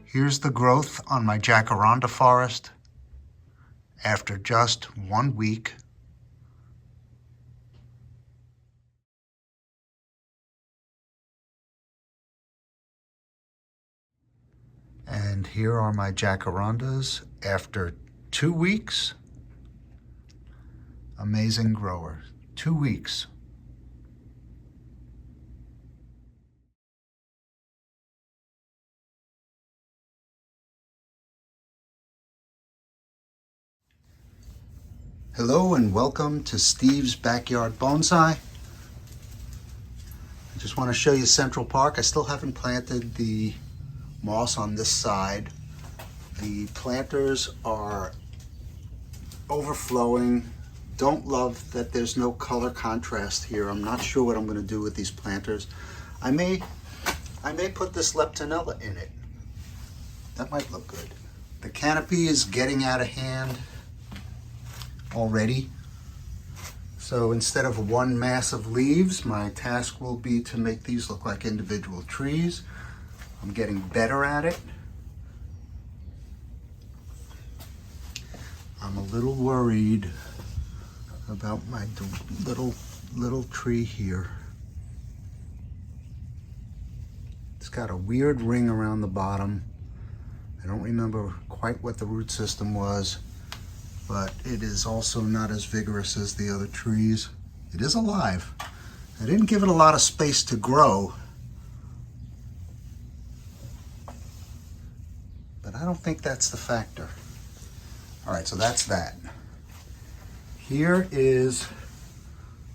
Here's the growth on my jacaranda forest after just 1 week. And here are my jacarandas after 2 weeks. Amazing grower. 2 weeks. Hello and welcome to Steve's Backyard Bonsai. I just want to show you Central Park. I still haven't planted the moss on this side. The planters are overflowing. Don't love that there's no color contrast here. I'm not sure what I'm going to do with these planters. I may put this leptonella in it. That might look good. The canopy is getting out of hand already. So instead of one mass of leaves, my task will be to make these look like individual trees. I'm getting better at it. I'm a little worried about my little tree here. It's got a weird ring around the bottom. I don't remember quite what the root system was, but it is also not as vigorous as the other trees. It is alive. I didn't give it a lot of space to grow, but I don't think that's the factor. All right, so that's that. Here is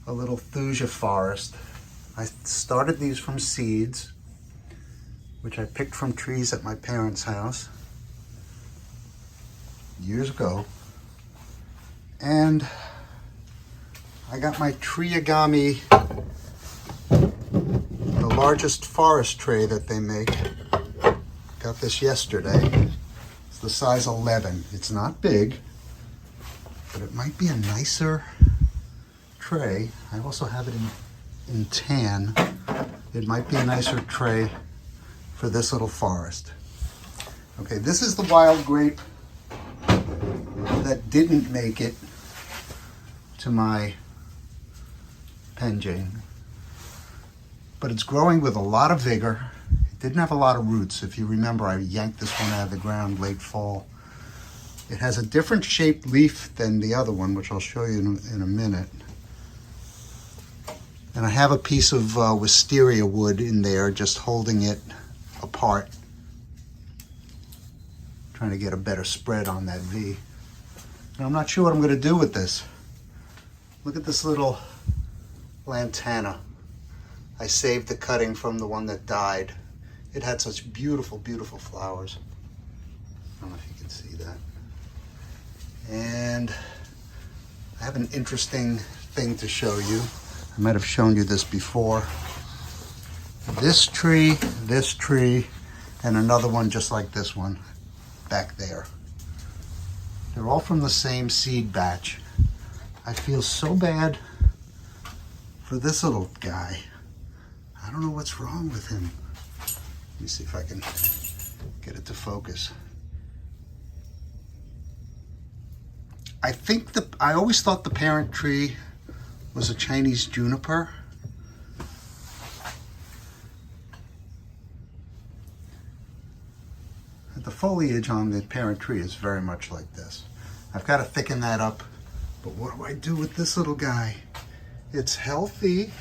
a little thuja forest. I started these from seeds, which I picked from trees at my parents' house years ago. And I got my Triagami, the largest forest tray that they make. Got this yesterday. It's the size 11. It's not big, but it might be a nicer tray. I also have it in tan. It might be a nicer tray for this little forest. Okay, this is the wild grape that didn't make it to my penjing, but it's growing with a lot of vigor. It didn't have a lot of roots. If you remember, I yanked this one out of the ground late fall. It has a different shaped leaf than the other one, which I'll show you in a minute. And I have a piece of wisteria wood in there, just holding it apart, trying to get a better spread on that V. And I'm not sure what I'm going to do with this. Look at this little lantana. I saved the cutting from the one that died. It had such beautiful, beautiful flowers. I don't know if you can see that. And I have an interesting thing to show you. I might have shown you this before. This tree, and another one just like this one back there. They're all from the same seed batch. I feel so bad for this little guy. I don't know what's wrong with him. Let me see if I can get it to focus. I always thought the parent tree was a Chinese juniper. The foliage on the parent tree is very much like this. I've got to thicken that up, but what do I do with this little guy? It's healthy,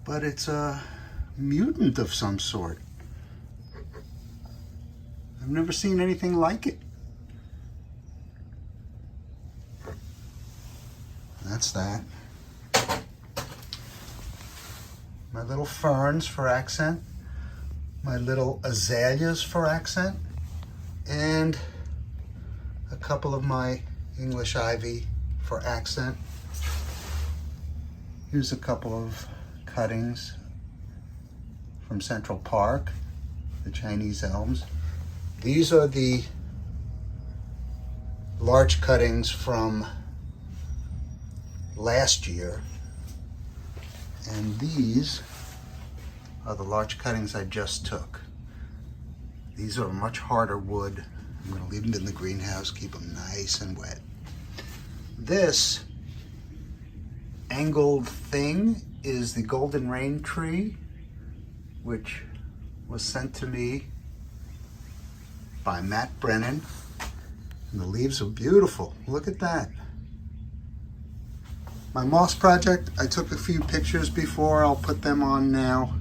but it's a mutant of some sort. I've never seen anything like it. That's that. My little ferns for accent, my little azaleas for accent, and a couple of my English ivy for accent. Here's a couple of cuttings from Central Park, the Chinese elms. These are the large cuttings from last year, and these are the large cuttings I just took. These are much harder wood. I'm going to leave them in the greenhouse, keep them nice and wet. This angled thing is the golden rain tree, which was sent to me by Matt Brennan. And the leaves are beautiful. Look at that. My moss project, I took a few pictures before. I'll put them on now.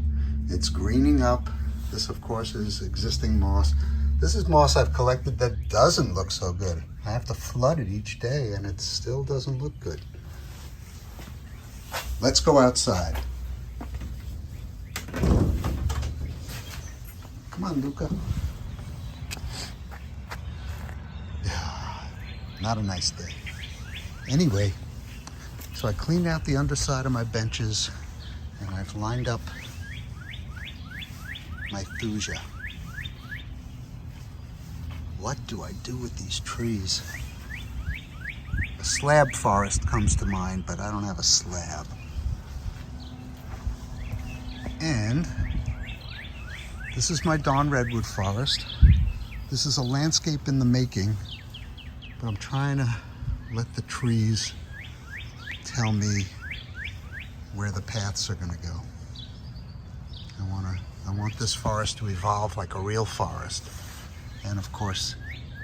It's greening up. This, of course, is existing moss. This is moss I've collected that doesn't look so good. I have to flood it each day and it still doesn't look good. Let's go outside. Come on, Luca. Not a nice day. Anyway, so I cleaned out the underside of my benches and I've lined up my thuja. What do I do with these trees? A slab forest comes to mind, but I don't have a slab. And this is my dawn redwood forest. This is a landscape in the making, but I'm trying to let the trees tell me where the paths are gonna go. I want this forest to evolve like a real forest. And of course,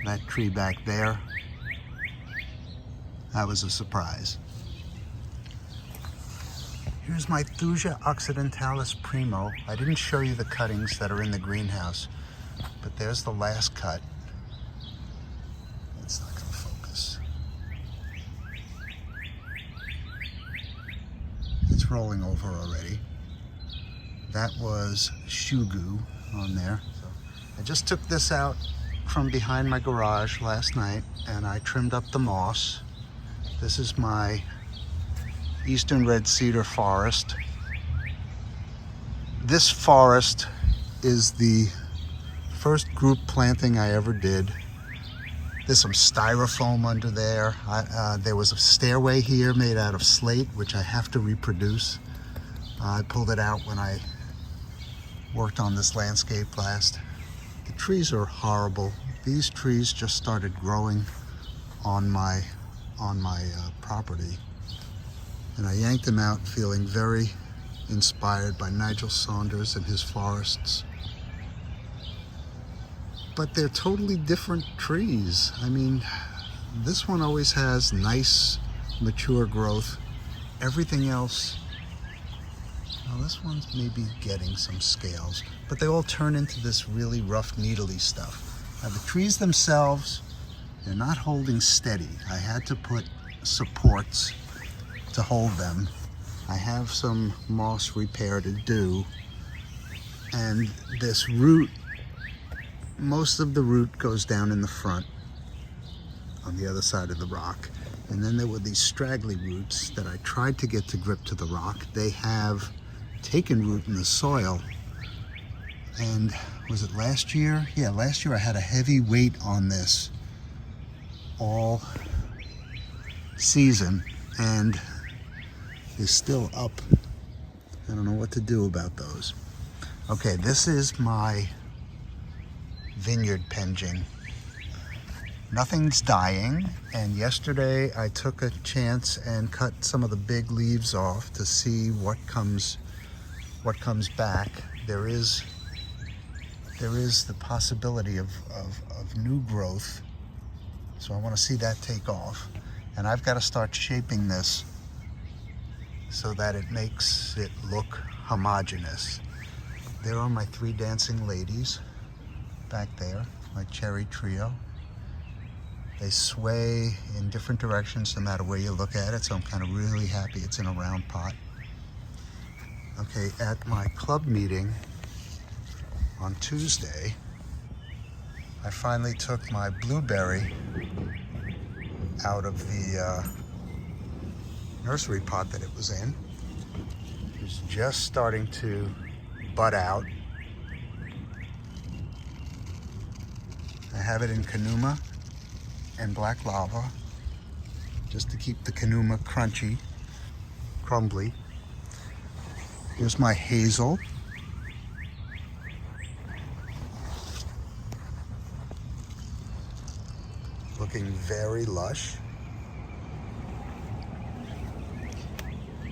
that tree back there, that was a surprise. Here's my Thuja occidentalis primo. I didn't show you the cuttings that are in the greenhouse, but there's the last cut. It's not gonna focus. It's rolling over already. That was shugu on there. I just took this out from behind my garage last night and I trimmed up the moss. This is my eastern red cedar forest. This forest is the first group planting I ever did. There's some styrofoam under there. There was a stairway here made out of slate, which I have to reproduce. I pulled it out when I worked on this landscape last. The trees are horrible. These trees just started growing on my property, and I yanked them out feeling very inspired by Nigel Saunders and his forests. But they're totally different trees. I mean, this one always has nice, mature growth. Everything else, well, this one's maybe getting some scales, but they all turn into this really rough, needly stuff. Now, the trees themselves, they're not holding steady. I had to put supports to hold them. I have some moss repair to do, and this root, most of the root goes down in the front on the other side of the rock. And then there were these straggly roots that I tried to get to grip to the rock. They have taken root in the soil. And was it last year? Yeah, last year I had a heavy weight on this all season and is still up. I don't know what to do about those. Okay, this is my vineyard penging. Nothing's dying, and yesterday I took a chance and cut some of the big leaves off to see what comes back. There is the possibility of new growth, so I want to see that take off, and I've got to start shaping this so that it makes it look homogeneous. There are my three dancing ladies back there, my cherry trio. They sway in different directions no matter where you look at it, so I'm kind of really happy it's in a round pot. Okay, at my club meeting on Tuesday, I finally took my blueberry out of the nursery pot that it was in. It was just starting to bud out. I have it in Kanuma and black lava, just to keep the Kanuma crunchy, crumbly. Here's my hazel. looking very lush.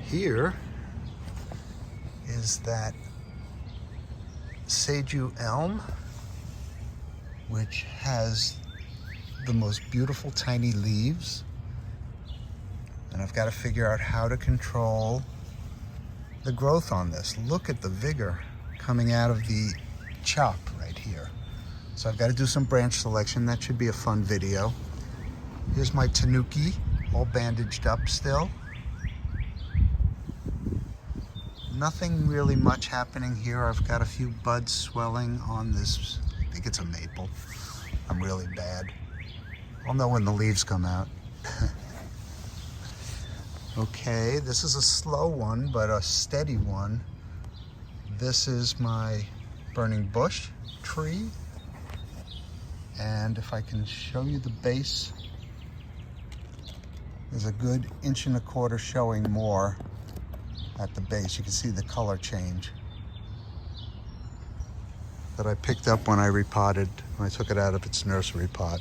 Here is that Seiju elm, which has the most beautiful tiny leaves. And I've got to figure out how to control the growth on this. Look at the vigor coming out of the chop right here. So I've got to do some branch selection. That should be a fun video. Here's my tanuki, all bandaged up still. Nothing really much happening here. I've got a few buds swelling on this. I think it's a maple. I'm really bad. I'll know when the leaves come out. Okay, this is a slow one, but a steady one. This is my burning bush tree. And if I can show you the base, there's a good 1.25 inches showing more at the base. You can see the color change that I picked up when I repotted, when I took it out of its nursery pot.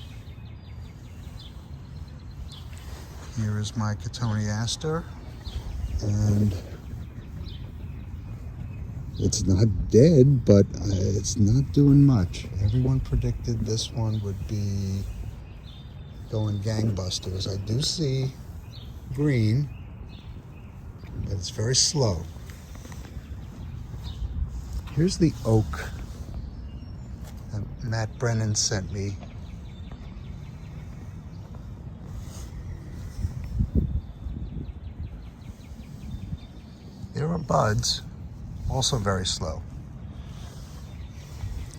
Here is my cotoneaster, and it's not dead, but it's not doing much. Everyone predicted this one would be going gangbusters. I do see green, but it's very slow. Here's the oak that Matt Brennan sent me. There are buds, also very slow.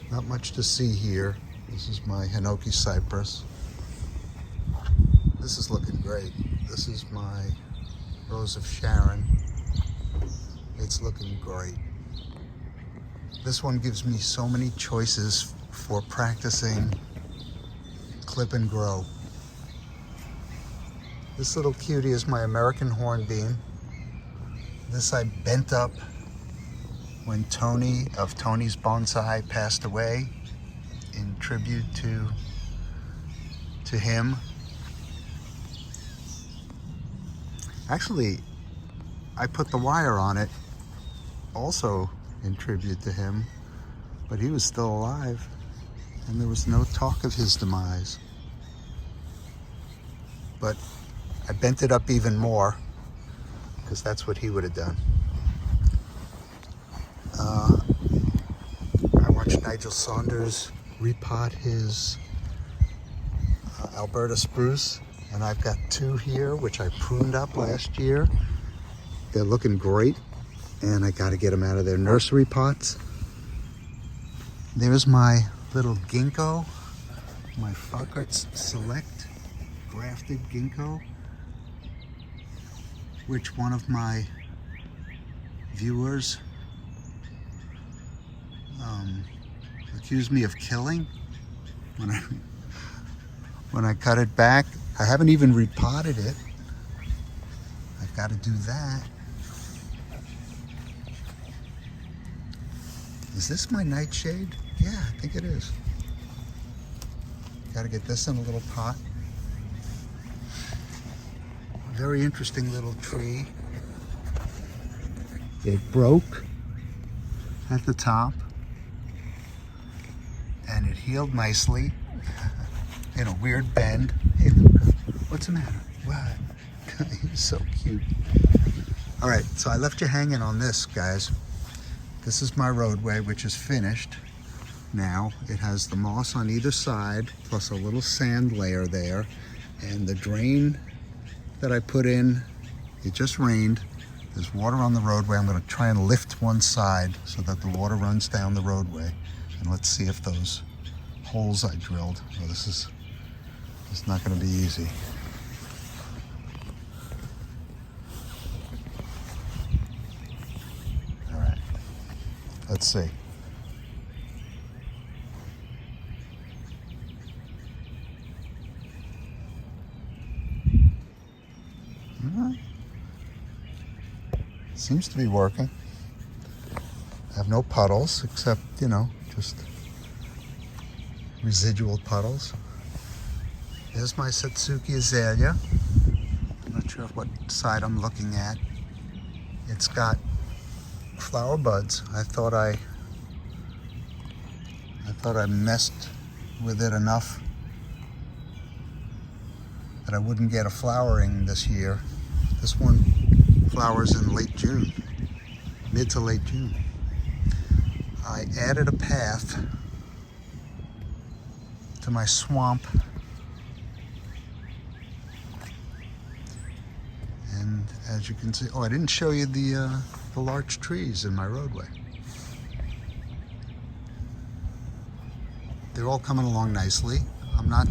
Not much to see here. This is my Hinoki cypress. This is looking great. This is my Rose of Sharon. It's looking great. This one gives me so many choices for practicing clip and grow. This little cutie is my American hornbeam. This I bent up when Tony of Tony's Bonsai passed away, in tribute to him. Actually, I put the wire on it also in tribute to him, but he was still alive and there was no talk of his demise. But I bent it up even more because that's what he would have done. I watched Nigel Saunders repot his Alberta spruce, and I've got 2 here which I pruned up last year. They're looking great, and I got to get them out of their nursery pots. There's my little ginkgo, my Falkert's Select grafted ginkgo, which one of my viewers accused me of killing when I cut it back. I haven't even repotted it. I've got to do that. Is this my nightshade? Yeah, I think it is. Got to get this in a little pot. Very interesting little tree. It broke at the top and it healed nicely in a weird bend. Hey Luca, what's the matter? What? He's so cute. All right, so I left you hanging on this, guys. This is my roadway, which is finished now. It has the moss on either side, plus a little sand layer there, and the drain that I put in, it just rained. There's water on the roadway. I'm going to try and lift one side so that the water runs down the roadway. And let's see if those holes I drilled, oh, this is not going to be easy. All right, let's see. Seems to be working. I have no puddles except, you know, just residual puddles. There's my Satsuki azalea. I'm not sure what side I'm looking at. It's got flower buds. I thought I messed with it enough that I wouldn't get a flowering this year. This one flowers in late June, mid to late June. I added a path to my swamp, and as you can see, oh, I didn't show you the large trees in my roadway. They're all coming along nicely. I'm not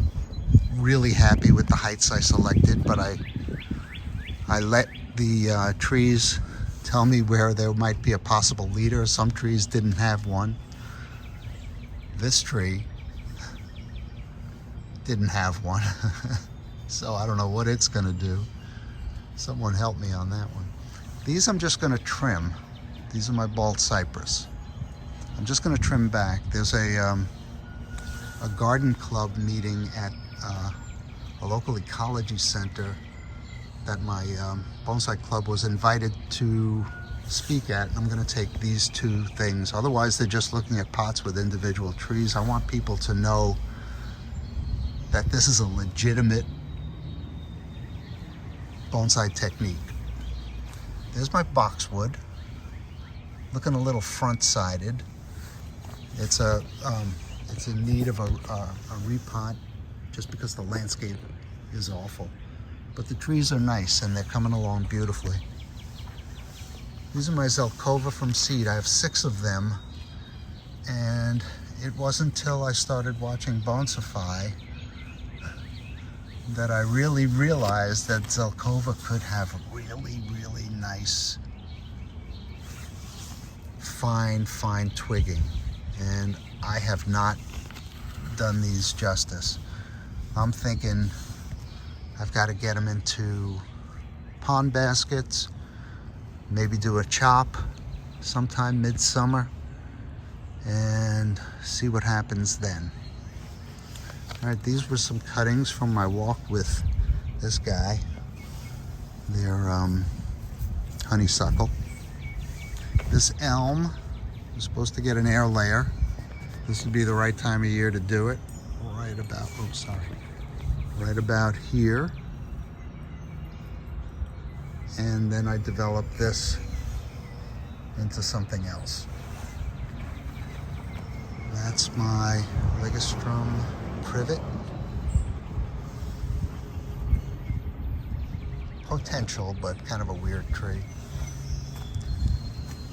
really happy with the heights I selected, but I let the trees tell me where there might be a possible leader. Some trees didn't have one. This tree didn't have one. So I don't know what it's gonna do. Someone help me on that one. These I'm just gonna trim. These are my bald cypress. I'm just gonna trim back. There's a garden club meeting at a local ecology center that my bonsai club was invited to speak at. I'm going to take these two things. Otherwise, they're just looking at pots with individual trees. I want people to know that this is a legitimate bonsai technique. There's my boxwood, looking a little front-sided. It's in need of a repot just because the landscape is awful. But the trees are nice and they're coming along beautifully. These are my Zelkova from seed. I have 6 of them, and it wasn't until I started watching Bonsify that I really realized that Zelkova could have really, really nice, fine twigging. And I have not done these justice. I'm thinking I've got to get them into pond baskets, maybe do a chop sometime midsummer, and see what happens then. All right, these were some cuttings from my walk with this guy. They're honeysuckle. This elm was supposed to get an air layer. This would be the right time of year to do it. Right about, oh sorry, right about here. And then I developed this into something else. That's my ligustrum privet. Potential, but kind of a weird tree.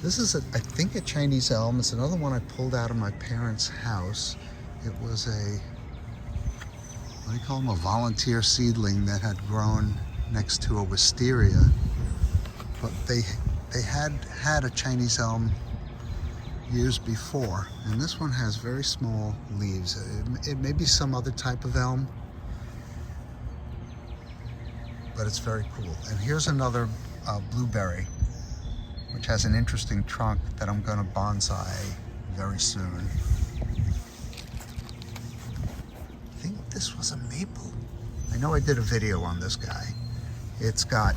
This is, I think, a Chinese elm. It's another one I pulled out of my parents' house. It was a, what do you call them, a volunteer seedling that had grown next to a wisteria. But they had a Chinese elm years before, and this one has very small leaves. It may be some other type of elm, but it's very cool. And here's another blueberry, which has an interesting trunk that I'm going to bonsai very soon. I think this was a maple. I know I did a video on this guy. It's got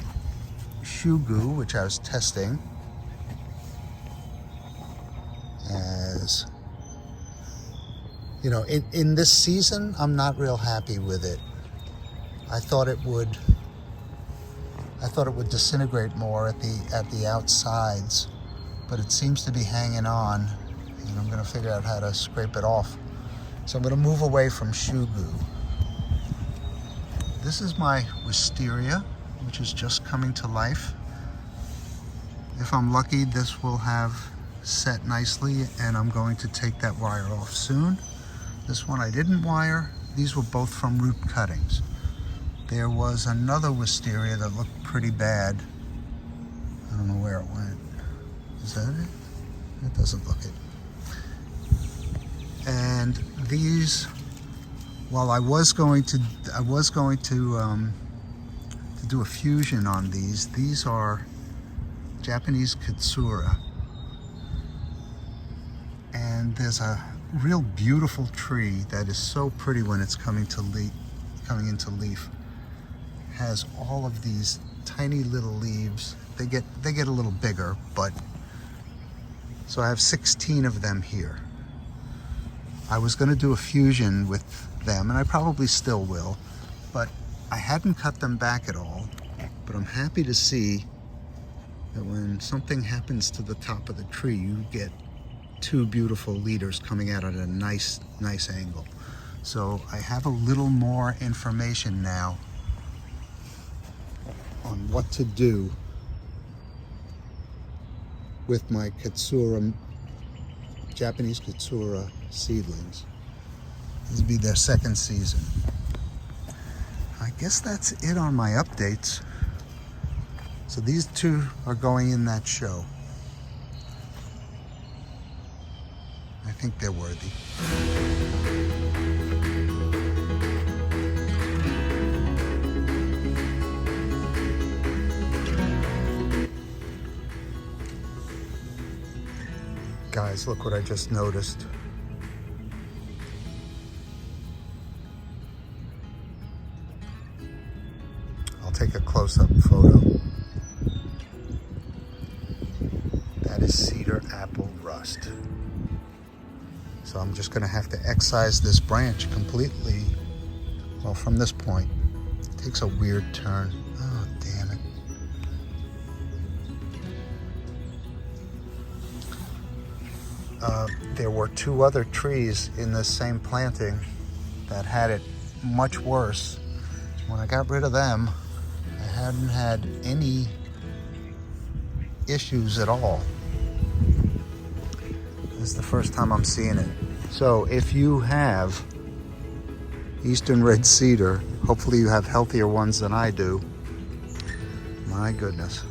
shugu, which I was testing as, you know, in this season, I'm not real happy with it. I thought it would disintegrate more at the outsides, but it seems to be hanging on, and I'm going to figure out how to scrape it off. So I'm going to move away from shugu. This is my wisteria, which is just coming to life. If I'm lucky, this will have set nicely, and I'm going to take that wire off soon. This one I didn't wire. These were both from root cuttings. There was another wisteria that looked pretty bad. I don't know where it went. Is that it? It doesn't look it. And these, while I was going to do a fusion on these. These are Japanese Katsura. And there's a real beautiful tree that is so pretty when it's coming coming into leaf, has all of these tiny little leaves. They get a little bigger, but so I have 16 of them here. I was going to do a fusion with them, and I probably still will, but I hadn't cut them back at all. But I'm happy to see that when something happens to the top of the tree, you get two beautiful leaders coming out at a nice angle. So I have a little more information now on what to do with my Katsura, Japanese Katsura seedlings. This will be their second season. I guess that's it on my updates. So these two are going in that show. I think they're worthy. Guys, look what I just noticed. I'll take a close-up photo. That is cedar apple rust. So I'm just gonna have to excise this branch completely. Well, from this point, it takes a weird turn. Oh, damn it. There were two other trees in this same planting that had it much worse. When I got rid of them, I hadn't had any issues at all. This is the first time I'm seeing it. So if you have Eastern red cedar, hopefully you have healthier ones than I do. My goodness.